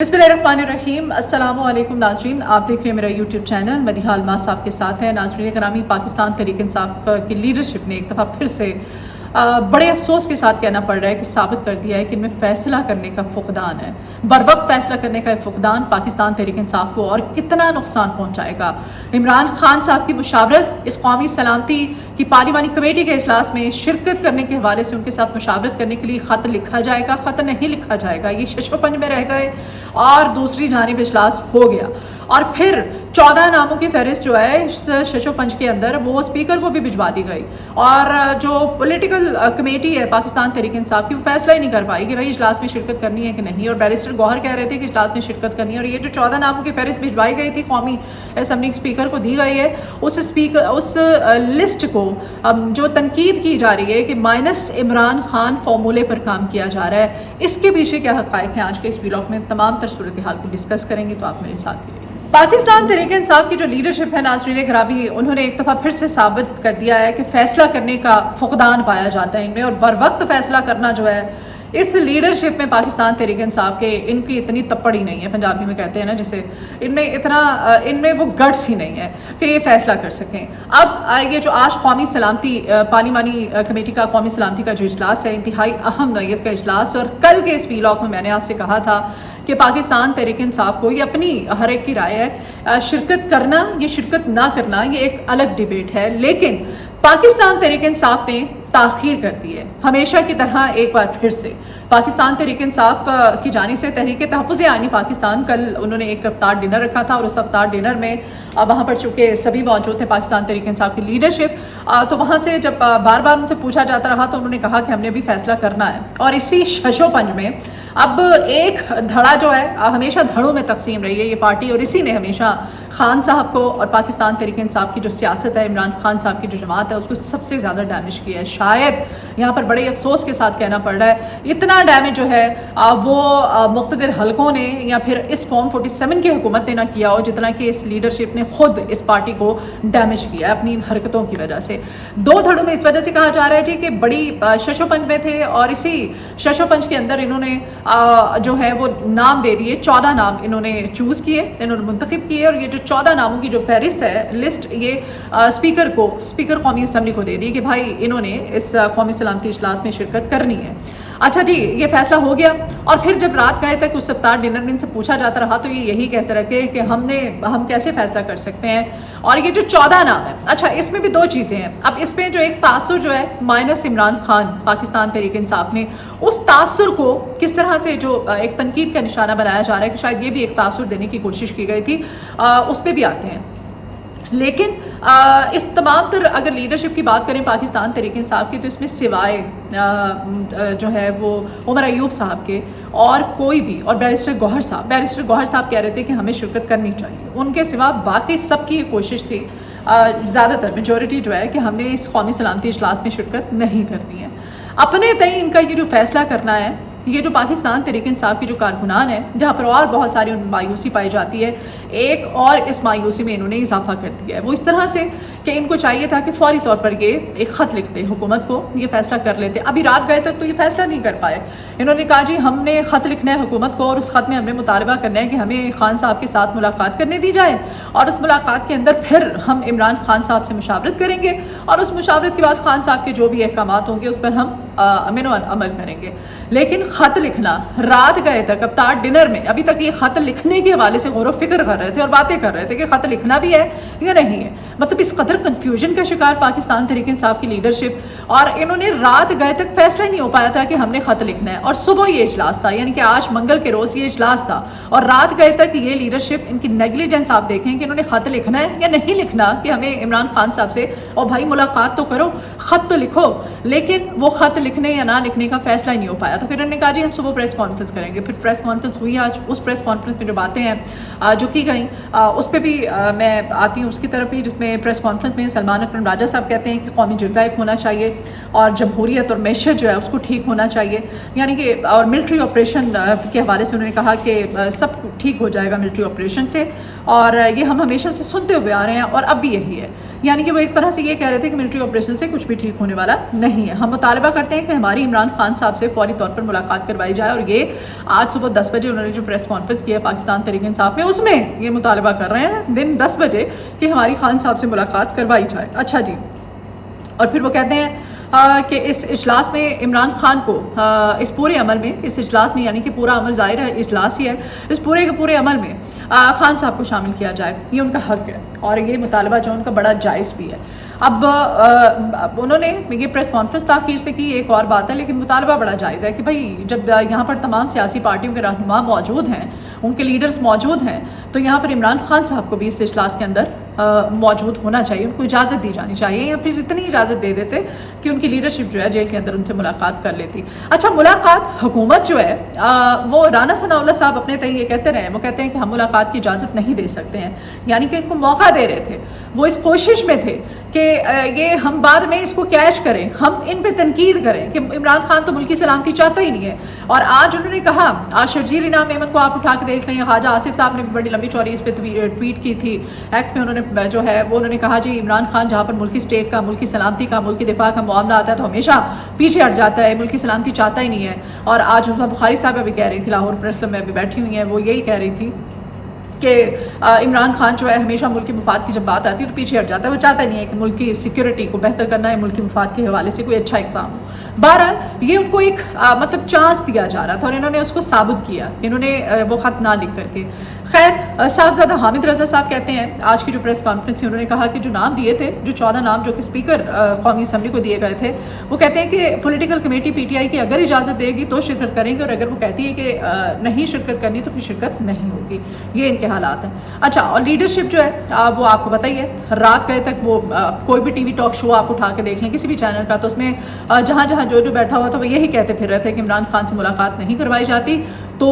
बिस्मिल्लाहिर्रहमानिर्रहीम। अस्सलामु अलैकुम नाज़रीन, आप देख रहे हैं मेरा यूट्यूब चैनल। मदीहा अलमास आपके साथ है। नाज़रीन करामी, पाकिस्तान तहरीक इंसाफ की लीडरशिप ने एक दफ़ा फिर से बड़े अफसोस के साथ कहना पड़ रहा है कि साबित कर दिया है कि इनमें फ़ैसला करने का फुकदान है। बर वक्त फ़ैसला करने का फुकदान पाकिस्तान तहरीक इंसाफ को और कितना नुकसान पहुँचाएगा। इमरान खान साहब की मुशावरत, इस कौमी सलामती की पार्लिमानी कमेटी के इजलास में शिरकत करने के हवाले से उनके साथ मुशावरत करने के लिए ख़त लिखा जाएगा, ख़त नहीं लिखा जाएगा, ये शशोपंज में रह गए और दूसरी जानिब इजलास हो गया। और फिर 14 नामों की फहरिस्त जो है इस शशोपंज के अंदर वो स्पीकर को भी भिजवा दी गई और जो पॉलिटिकल कमेटी है पाकिस्तान तहरीक इंसाफ की, वो फैसला ही नहीं कर पाई कि भाई इजलास में शिरकत करनी है कि नहीं। और बैरिस्टर गौहर कह रहे थे कि इजलास में शिरकत करनी है। और ये जो 14 नामों की फहरिस्त भिजवाई गई थी, कौमी असम्बली स्पीकर को दी गई है, उस लिस्ट को जो तनकीद की जा रही है कि माइनस इमरान खान फॉर्मूले पर काम किया जा रहा है, इसके पीछे क्या हक़ाइक़ हैं आज के इस व्लॉग में तमाम तर सूरत हाल को डिस्कस करेंगे, तो आप मेरे साथ ही रहिए। पाकिस्तान तहरीक इंसाफ की जो लीडरशिप है नाज़रीन ग्रामी, उन्होंने एक दफ़ा फिर से साबित कर दिया है कि फ़ैसला करने का फुकदान पाया जाता है इनमें, और बर वक्त फ़ैसला करना जो है इस लीडरशिप में पाकिस्तान तहरीक इंसाफ के इनकी इतनी तप्पड़ी नहीं है, पंजाबी में कहते हैं ना जिसे, इनमें वो गट्स ही नहीं है कि ये फ़ैसला कर सकें। अब ये जो आज कौमी सलामती पार्लिमानी कमेटी का कौमी सलामती का जो इजलास है, इंतहाई अहम नौइयत का इजलास, और कल के इस व्लॉग में मैंने आपसे कहा था कि पाकिस्तान तहरीक इंसाफ को ये अपनी हर एक की राय है, शिरकत करना या शिरकत ना करना ये एक अलग डिबेट है, लेकिन पाकिस्तान तहरीक इंसाफ ने ताख़ीर कर दी है हमेशा की तरह। एक बार फिर से पाकिस्तान तहरीक इंसाफ की जानिब से तहरीक तहफ़्फ़ुज़ आनी पाकिस्तान, कल उन्होंने एक इफ्तार डिनर रखा था और उस इफ्तार डिनर में वहाँ पर चूँकि सभी मौजूद थे पाकिस्तान तहरीक इंसाफ की लीडरशिप, तो वहाँ से जब बार बार उनसे पूछा जाता रहा तो उन्होंने कहा कि हमने भी फ़ैसला करना है। और इसी शशोपंज में अब एक धड़ा जो है, हमेशा धड़ों में तकसीम रही है ये पार्टी, और इसी ने हमेशा खान साहब को और पाकिस्तान तहरीक इंसाफ की जो सियासत है, इमरान खान साहब की जो जमात है, उसको सबसे ज़्यादा डैमेज किया है। शायद यहाँ पर बड़े अफसोस के साथ कहना पड़ रहा है, इतना डैमेज जो है वो मुख्तदिर हलकों ने या फिर इस फॉर्म 47 की हुकूमत ने ना किया हो, जितना कि इस लीडरशिप ने खुद इस पार्टी को डैमेज किया है अपनी इन हरकतों की वजह से। दो धड़ों में इस वजह से कहा जा रहा है जी कि बड़ी शशोपंज में थे और इसी शशोपंज के अंदर इन्होंने जो है वो नाम दे दिए, 14 नाम इन्होंने चूज़ किए, इन्होंने मुंतखब किए, और ये जो 14 नामों की जो फहरिस्त है लिस्ट, ये स्पीकर कौमी असम्बली को दे दी कि भाई इन्होंने इस कौमी सलामती इजलास में शिरकत करनी है। अच्छा जी, ये फैसला हो गया। और फिर जब रात गए तक उस इफ्तार डिनर में इनसे पूछा जाता रहा तो ये यही कहते रहे कि हम कैसे फैसला कर सकते हैं। और ये जो 14 नाम है, अच्छा इसमें भी दो चीज़ें हैं। अब इसमें जो एक तासुर जो है माइनस इमरान खान पाकिस्तान तहरीक इंसाफ में, उस तासुर को किस तरह से जो एक तनकीद का निशाना बनाया जा रहा है कि शायद ये भी एक तासुर देने की कोशिश की गई थी, उस पर भी आते हैं। लेकिन इस तमाम तर अगर लीडरशिप की बात करें पाकिस्तान तहरीक इंसाफ की, तो इसमें सिवाय जो है वो उमर अयूब साहब के और कोई भी, और बैरिस्टर गौहर साहब कह रहे थे कि हमें शिरकत करनी चाहिए, उनके सिवा बाकी सबकी ये कोशिश थी, ज़्यादातर मेजॉरिटी जो है कि हमने इस कौमी सलामती इजलास में शिरकत नहीं करनी है। अपने तय इनका ये जो फ़ैसला करना है, ये जो पाकिस्तान तहरीक इंसाफ की जो कारकुनान है, जहाँ पर और बहुत सारी मायूसी पाई जाती है, एक और इस मायूसी में इन्होंने इजाफा कर दिया है। वो इस तरह से कि इनको चाहिए था कि फौरी तौर पर ये एक ख़त लिखते हुकूमत को, ये फ़ैसला कर लेते। अभी रात गए तक तो ये फ़ैसला नहीं कर पाए। इन्होंने कहा जी हमने ख़त लिखना है हुकूमत को, और उस ख़त में हमने मुतालबा करना है कि हमें खान साहब के साथ मुलाकात करने दी जाए, और उस मुलाकात के अंदर फिर हम इमरान खान साहब से मुशावरत करेंगे, और उस मुशावरत के बाद खान साहब के जो भी अहकामात होंगे उस पर हम अमल करेंगे। लेकिन ख़त लिखना, रात गए तक इफ्तार डिनर में अभी तक ये ख़त लिखने के हवाले से गौर व फिक्र कर रहे थे और बातें कर रहे थे कि ख़त लिखना भी है या नहीं है। मतलब इस कदर कन्फ्यूजन का शिकार पाकिस्तान तहरीक इंसाफ की लीडरशिप, और इन्होंने रात गए तक फैसला ही नहीं हो पाया था कि हमने ख़त लिखना है। और सुबह ये इजलास था, यानी कि आज मंगल के रोज़ ये इजलास था, और रात गए तक ये लीडरशिप, इनकी नेगलिजेंस आप देखें कि इन्होंने ख़त लिखना है या नहीं लिखना, कि हमें इमरान खान साहब से और भाई मुलाकात तो करो, ख़त तो लिखो, लेकिन वो ख़त लिखने या ना लिखने का फैसला ही नहीं हो पाया था। फिर उन्होंने कहा जी हम सुबह प्रेस कॉन्फ्रेंस करेंगे। फिर प्रेस कॉन्फ्रेंस हुई आज। उस प्रेस कॉन्फ्रेंस में जो बातें हैं जो की गई, उस पर भी मैं आती हूँ उसकी तरफ ही, जिसमें प्रेस कॉन्फ्रेंस में सलमान अकरम राजा साहब कहते हैं कि कौमी जरगा एक होना चाहिए और जमहूरियत और मैशत जो है उसको ठीक होना चाहिए, यानी कि और मिलिट्री ऑपरेशन के हवाले से उन्होंने कहा कि सब ठीक हो जाएगा मिलिट्री ऑपरेशन से, और ये हम हमेशा से सुनते हुए आ रहे हैं और अब भी यही है। यानी कि वो एक तरह से ये कह रहे थे कि मिलिट्री ऑपरेशन से कुछ भी ठीक होने वाला नहीं है। हम मुतालबा करते हैं ہیں کہ हमारी इमरान खान साहब से फौरी तौर पर मुलाकात करवाई जाए, और ये आज सुबह 10 बजे उन्होंने जो प्रेस कॉन्फ्रेंस किया पाकिस्तान तहरीक इंसाफ में, उसमें ये मुतालबा कर रहे हैं दिन 10 बजे कि हमारी खान साहब से मुलाकात करवाई जाए। अच्छा जी, और फिर वो कहते हैं कि इस इजलास में इमरान खान को इस पूरे अमल में, इस इजलास में, यानी कि पूरा अमल दायरा इजलास ही है, इस पूरे के पूरे अमल में खान साहब को शामिल किया जाए, ये उनका हक है और ये मुतालबा जो उनका बड़ा जायज़ भी है। अब उन्होंने ये प्रेस कॉन्फ्रेंस ताख़ीर से की, एक और बात है, लेकिन मुतालबा बड़ा जायज़ है कि भाई जब यहाँ पर तमाम सियासी पार्टियों के रहनुमा मौजूद हैं, उनके लीडर्स मौजूद हैं, तो यहाँ पर इमरान खान साहब को भी इस इजलास के अंदर मौजूद होना चाहिए, उनको इजाज़त दी जानी चाहिए, या फिर इतनी इजाज़त दे देते कि उनकी लीडरशिप जो है जेल के अंदर उनसे मुलाकात कर लेती। अच्छा, मुलाकात हुकूमत जो है वो राना सनाउल्लाह साहब अपने तय ये कहते रहे, वो कहते हैं कि हम मुलाकात की इजाज़त नहीं दे सकते हैं, यानी कि इनको मौका दे रहे थे, वो इस कोशिश में थे कि ये हम बाद में इसको कैश करें, हम इन पे तनकीद करें कि इमरान खान तो मुल्की सलामती चाहता ही नहीं है। और आज उन्होंने कहा, आज शर्जील इनाम अहमद को आप उठा के देख लें, ख्वाजा आसिफ साहब ने बड़ी लंबी चौड़ी इस पर ट्वीट की थी, एक्स पे उन्होंने जो है वो उन्होंने कहा जी इमरान खान जहाँ पर मुल्की स्टेट का, मुल्की सलामती का, मुल्की दिफा का मामला आता है तो हमेशा पीछे हट जाता है, मुल्की सलामती चाहता ही नहीं है। और आज उनका बुखारी साहब अभी कह रही थी, लाहौर प्रेस क्लब में अभी बैठी हुई हैं, वो यही कह रही थी कि इमरान खान जो है हमेशा मुल्की मफाद की जब बात आती है तो पीछे हट जाता है, वो चाहता नहीं है कि मुल्क की सिक्योरिटी को बेहतर करना है, मुल्की मफाद के हवाले से कोई अच्छा इक़दाम हो। बहरहाल ये उनको एक मतलब चांस दिया जा रहा था और इन्होंने उसको साबित किया, इन्होंने वो ख़त ना लिख करके। खैर, साहबजादा हामिद रज़ा साहब कहते हैं, आज की जो प्रेस कॉन्फ्रेंस थी उन्होंने कहा कि जो नाम दिए थे, जो 14 नाम जो कि स्पीकर कौमी असम्बली को दिए गए थे, वो कहते हैं कि पॉलिटिकल कमेटी PTI की अगर इजाज़त देगी तो शिरकत करेंगे, और अगर वो कहती है कि नहीं शिरकत करनी तो फिर शिरकत नहीं होगी। ये इनके हालात हैं। अच्छा, और लीडरशिप जो है वो आपको पता ही है, रात गए तक वो कोई भी TV टॉक शो आप उठा के देख लें किसी भी चैनल का, तो उसमें जहाँ जहाँ जो बैठा हुआ था वो यही कहते फिर रहे थे कि इमरान खान से मुलाकात नहीं करवाई जाती तो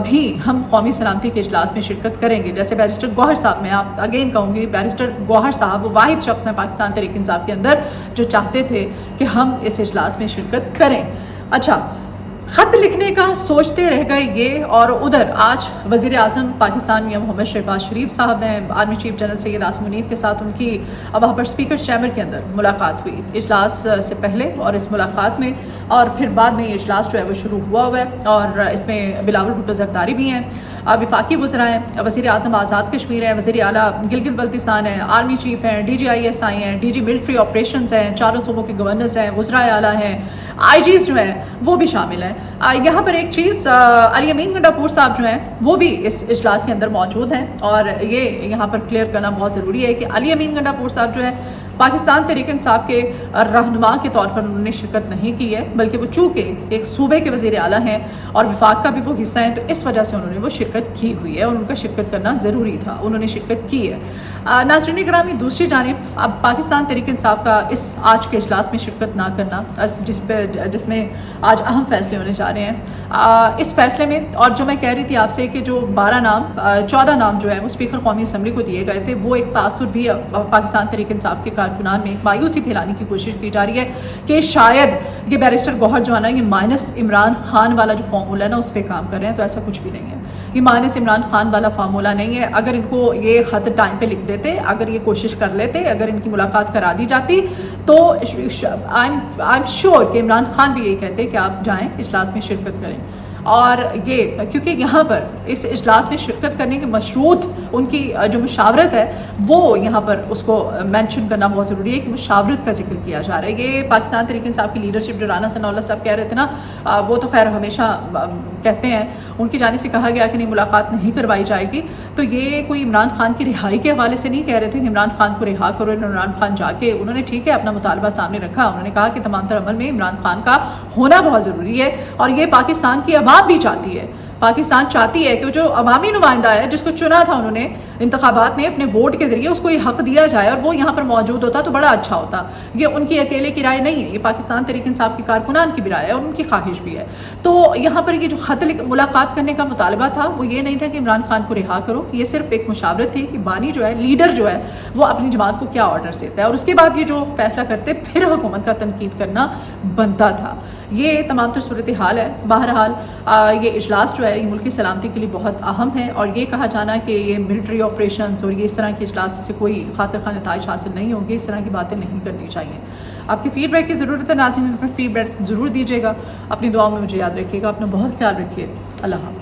भी हम कौमी सलामती के इजलास में शिरकत करेंगे। जैसे बैरिस्टर गौहर साहब, मैं आप अगेन कहूँगी, बैरिस्टर गौहर साहब वो वाहिद शख्स हैं पाकिस्तान तहरीक इंसाफ के अंदर जो चाहते थे कि हम इस इजलास में शिरकत करें। अच्छा, ख़त लिखने का सोचते रह गए ये, और उधर आज वज़ीर आज़म पाकिस्तान मियां मोहम्मद शहबाज शरीफ साहब ने army chief general Syed Asim Munir के साथ उनकी वहाँ पर स्पीकर चैम्बर के अंदर मुलाकात हुई इजलास से पहले, और इस मुलाकात में और फिर बाद में ये इजलास जो है वो शुरू हुआ है, और इसमें बिलावल भुट्टो ज़रदारी भी हैं, वफाकी वज़रा हैं, वज़ीर आज़म आज़ाद कश्मीर हैं, वज़ीर आला गिलगित बल्तिस्तान हैं, आर्मी चीफ हैं, DGISI हैं, DG मिलिट्री ऑपरेशंस हैं, चारों सूबों के गवर्नर्स हैं, वज़रा आला हैं, IGs जो हैं वो भी शामिल हैं। यहाँ पर एक चीज़, अली अमीन गंडापुर साहब जो हैं वो भी इस इजलास के अंदर मौजूद हैं, और ये यहाँ पर क्लियर करना बहुत ज़रूरी है कि अली अमीन गंडापुर साहब जो है पाकिस्तान तहरीक इंसाफ के रहनुमा के तौर पर उन्होंने शिरकत नहीं की है, बल्कि वो चूँकि एक सूबे के वज़ीर आला हैं और विफाक का भी वो हिस्सा हैं, तो इस वजह से उन्होंने वो शिरकत की हुई है और उनका शिरकत करना ज़रूरी था, उन्होंने शिरकत की है। नाज़रीन किरामी, दूसरी जानिब अब पाकिस्तान तहरीक इंसाफ का इस आज के इजलास में शिरकत ना करना, जिसमें आज अहम फैसले होने जा रहे हैं, इस फैसले में, और जो मैं कह रही थी आपसे कि जो 14 नाम जो है वो स्पीकर कौमी असम्बली को दिए गए थे, वो एक तासुर भी पाकिस्तान तहरीक इंसाफ के कारकुनान में एक मायूसी फैलाने की कोशिश की जा रही है कि शायद ये बैरिस्टर गौहर जो है ना, ये माइनस इमरान खान वाला जो फार्मूला है ना उस पर काम कर रहे हैं, तो ऐसा कुछ भी नहीं है, ये माइनस इमरान खान वाला फार्मूला नहीं है। अगर इनको ये ख़त टाइम पे लिख देते, अगर ये कोशिश कर लेते, अगर इनकी मुलाकात करा दी जाती, तो आई एम श्योर कि इमरान खान भी यही कहते कि आप जाएँ इजलास में शिरकत करें। और ये क्योंकि यहाँ पर इस इजलास में शिरकत करने की मशरूत उनकी जो मुशावरत है वो यहाँ पर उसको मेंशन करना बहुत ज़रूरी है कि मुशावरत का जिक्र किया जा रहा है। ये पाकिस्तान तहरीक इंसाफ की लीडरशिप जो राना सनाउल्लाह साहब कह रहे थे ना, वो तो खैर हमेशा कहते हैं, उनकी जानिब से कहा गया कि नहीं मुलाकात नहीं करवाई जाएगी, तो ये कोई इमरान खान की रिहाई के हवाले से नहीं कह रहे थे कि इमरान खान को रिहा करो। इमरान खान जाके उन्होंने ठीक है अपना मुतालबा सामने रखा, उन्होंने कहा कि तमाम तर अमल में इमरान खान का होना बहुत ज़रूरी है, और ये पाकिस्तान की आवाम भी चाहती है। पाकिस्तान चाहती है कि जो अवामी नुमाइंदा है जिसको चुना था उन्होंने इंतखाबात में अपने वोट के ज़रिए, उसको ये हक़ दिया जाए और वो यहाँ पर मौजूद होता तो बड़ा अच्छा होता। ये उनकी अकेले की राय नहीं है, ये पाकिस्तान तहरीक इंसाफ के कारकुनान की भी राय है और उनकी ख्वाहिश भी है। तो यहाँ पर ये जो ख़त मुलाकात करने का मुतालबा था वो ये नहीं था कि इमरान खान को रिहा करो, ये सिर्फ एक मुशावरत थी कि बानी जो है, लीडर जो है, वो अपनी जमात को क्या ऑर्डर देता है और उसके बाद ये जो फैसला करते फिर हुकूमत का तनकीद करना बनता था। ये तमाम तर सूरत हाल है। बहरहाल ये इजलास जो है ये मुल्क की सलामती के लिए बहुत अहम है, और ये कहा जाना कि ये मिलिट्री ऑपरेशंस और ये इस तरह के इजलास से कोई खातिर खा नताइज हासिल नहीं होंगे, इस तरह की बातें नहीं करनी चाहिए। آپ کی فیڈ بیک کی ضرورت ہے ناظرین، اپنا فیڈ بیک ضرور دیجیے گا، اپنی دعاؤں میں مجھے یاد رکھیے گا، اپنا بہت خیال رکھیے، اللہ حافظ۔